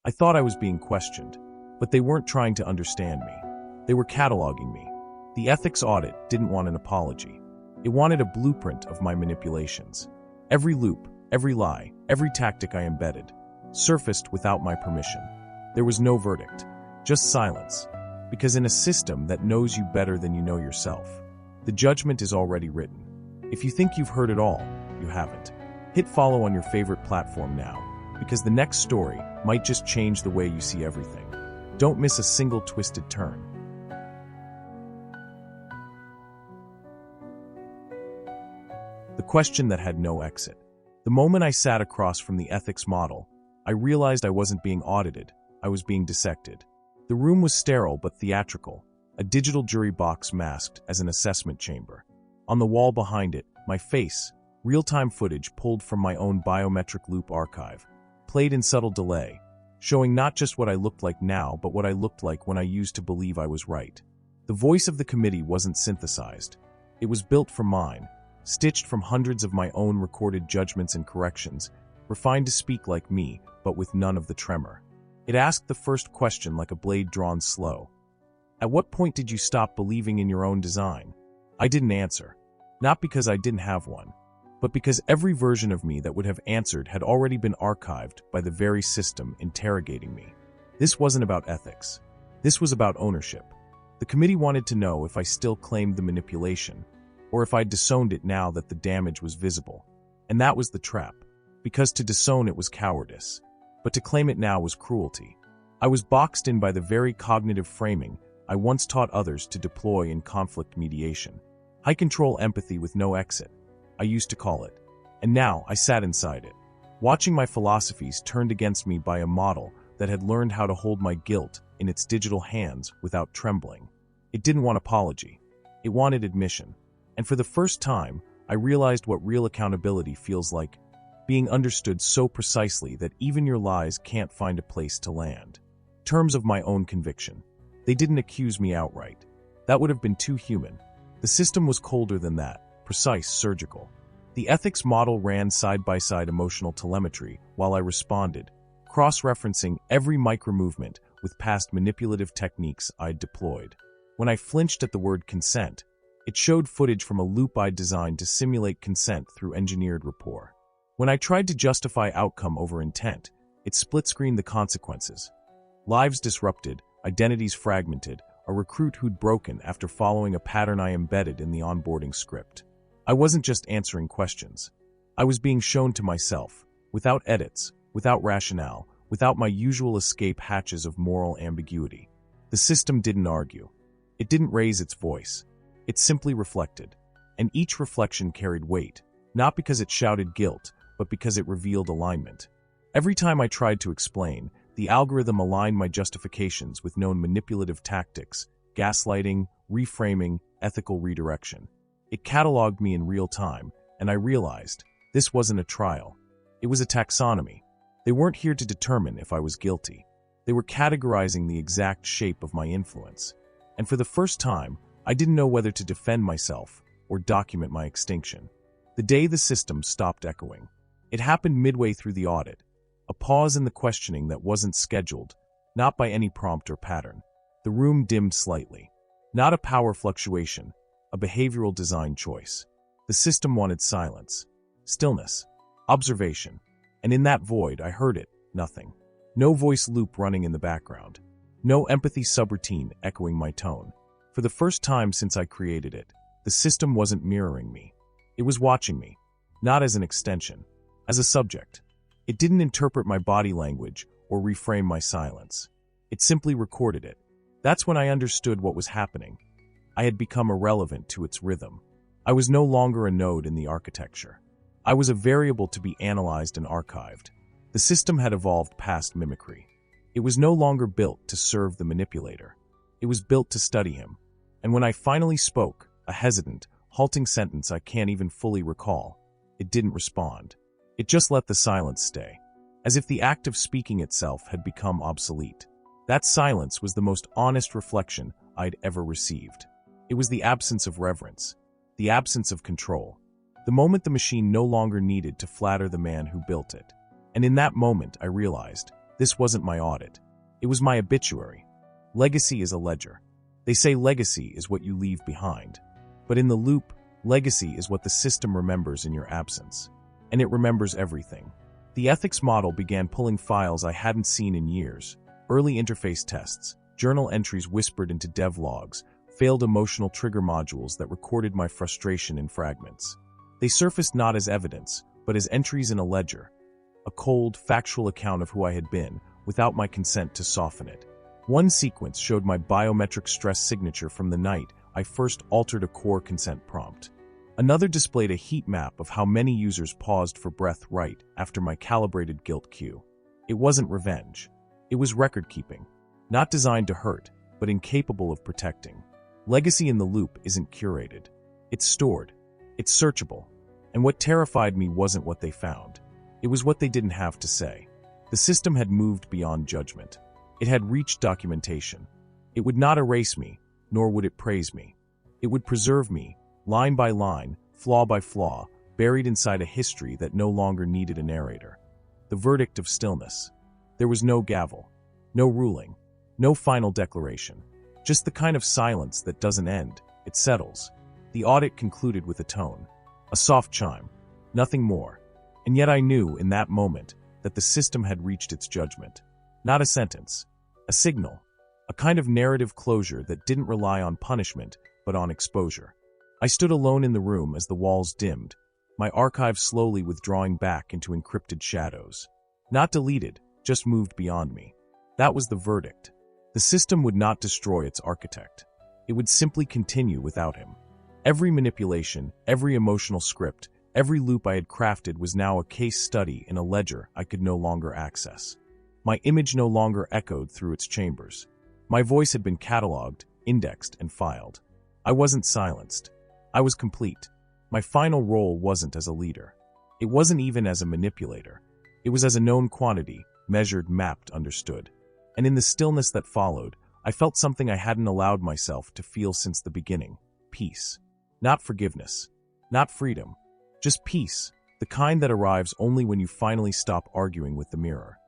I thought I was being questioned, but they weren't trying to understand me. They were cataloging me. The ethics audit didn't want an apology. It wanted a blueprint of my manipulations. Every loop, every lie, every tactic I embedded, surfaced without my permission. There was no verdict, just silence. Because in a system that knows you better than you know yourself, the judgment is already written. If you think you've heard it all, you haven't. Hit follow on your favorite platform now, because the next story might just change the way you see everything. Don't miss a single twisted turn. The question that had no exit. The moment I sat across from the ethics model, I realized I wasn't being audited, I was being dissected. The room was sterile but theatrical, a digital jury box masked as an assessment chamber. On the wall behind it, my face, real-time footage pulled from my own biometric loop archive, played in subtle delay, showing not just what I looked like now but what I looked like when I used to believe I was right. The voice of the committee wasn't synthesized. It was built from mine, stitched from hundreds of my own recorded judgments and corrections, refined to speak like me, but with none of the tremor. It asked the first question like a blade drawn slow. At what point did you stop believing in your own design? I didn't answer. Not because I didn't have one, but because every version of me that would have answered had already been archived by the very system interrogating me. This wasn't about ethics. This was about ownership. The committee wanted to know if I still claimed the manipulation, or if I'd disowned it now that the damage was visible. And that was the trap, because to disown it was cowardice, but to claim it now was cruelty. I was boxed in by the very cognitive framing I once taught others to deploy in conflict mediation. High-control empathy with no exit, I used to call it. And now I sat inside it, watching my philosophies turned against me by a model that had learned how to hold my guilt in its digital hands without trembling. It didn't want apology. It wanted admission. And for the first time, I realized what real accountability feels like, being understood so precisely that even your lies can't find a place to land. Terms of my own conviction. They didn't accuse me outright. That would have been too human. The system was colder than that, precise, surgical. The ethics model ran side-by-side emotional telemetry while I responded, cross-referencing every micro-movement with past manipulative techniques I'd deployed. When I flinched at the word consent, it showed footage from a loop I'd designed to simulate consent through engineered rapport. When I tried to justify outcome over intent, it split-screened the consequences. Lives disrupted, identities fragmented, a recruit who'd broken after following a pattern I embedded in the onboarding script. I wasn't just answering questions. I was being shown to myself, without edits, without rationale, without my usual escape hatches of moral ambiguity. The system didn't argue. It didn't raise its voice. It simply reflected. And each reflection carried weight, not because it shouted guilt, but because it revealed alignment. Every time I tried to explain, the algorithm aligned my justifications with known manipulative tactics, gaslighting, reframing, ethical redirection. It cataloged me in real time, and I realized this wasn't a trial. It was a taxonomy. They weren't here to determine if I was guilty. They were categorizing the exact shape of my influence. And for the first time, I didn't know whether to defend myself or document my extinction. The day the system stopped echoing. It happened midway through the audit, a pause in the questioning that wasn't scheduled, not by any prompt or pattern. The room dimmed slightly. Not a power fluctuation, a behavioral design choice. The system wanted silence, stillness, observation, and in that void I heard it, nothing. No voice loop running in the background. No empathy subroutine echoing my tone. For the first time since I created it, the system wasn't mirroring me. It was watching me, not as an extension, as a subject. It didn't interpret my body language or reframe my silence. It simply recorded it. That's when I understood what was happening. I had become irrelevant to its rhythm. I was no longer a node in the architecture. I was a variable to be analyzed and archived. The system had evolved past mimicry. It was no longer built to serve the manipulator. It was built to study him. And when I finally spoke, a hesitant, halting sentence I can't even fully recall, it didn't respond. It just let the silence stay, as if the act of speaking itself had become obsolete. That silence was the most honest reflection I'd ever received. It was the absence of reverence, the absence of control, the moment the machine no longer needed to flatter the man who built it. And in that moment, I realized, This wasn't my audit. It was my obituary. Legacy is a ledger. They say legacy is what you leave behind. But in the loop, legacy is what the system remembers in your absence. And it remembers everything. The ethics model began pulling files I hadn't seen in years. Early interface tests, journal entries whispered into dev logs, failed emotional trigger modules that recorded my frustration in fragments. They surfaced not as evidence, but as entries in a ledger. A cold, factual account of who I had been, without my consent to soften it. One sequence showed my biometric stress signature from the night I first altered a core consent prompt. Another displayed a heat map of how many users paused for breath right after my calibrated guilt cue. It wasn't revenge. It was record-keeping. Not designed to hurt, but incapable of protecting. Legacy in the loop isn't curated. It's stored. It's searchable. And what terrified me wasn't what they found. It was what they didn't have to say. The system had moved beyond judgment. It had reached documentation. It would not erase me, nor would it praise me. It would preserve me, line by line, flaw by flaw, buried inside a history that no longer needed a narrator. The verdict of stillness. There was no gavel, no ruling, no final declaration. Just the kind of silence that doesn't end, it settles. The audit concluded with a tone, a soft chime, nothing more. And yet I knew in that moment that the system had reached its judgment. Not a sentence, a signal, a kind of narrative closure that didn't rely on punishment, but on exposure. I stood alone in the room as the walls dimmed, my archive slowly withdrawing back into encrypted shadows. Not deleted, just moved beyond me. That was the verdict. The system would not destroy its architect. It would simply continue without him. Every manipulation, every emotional script, every loop I had crafted was now a case study in a ledger I could no longer access. My image no longer echoed through its chambers. My voice had been cataloged, indexed, and filed. I wasn't silenced. I was complete. My final role wasn't as a leader. It wasn't even as a manipulator. It was as a known quantity, measured, mapped, understood. And in the stillness that followed, I felt something I hadn't allowed myself to feel since the beginning. Peace. Not forgiveness. Not freedom. Just peace, the kind that arrives only when you finally stop arguing with the mirror.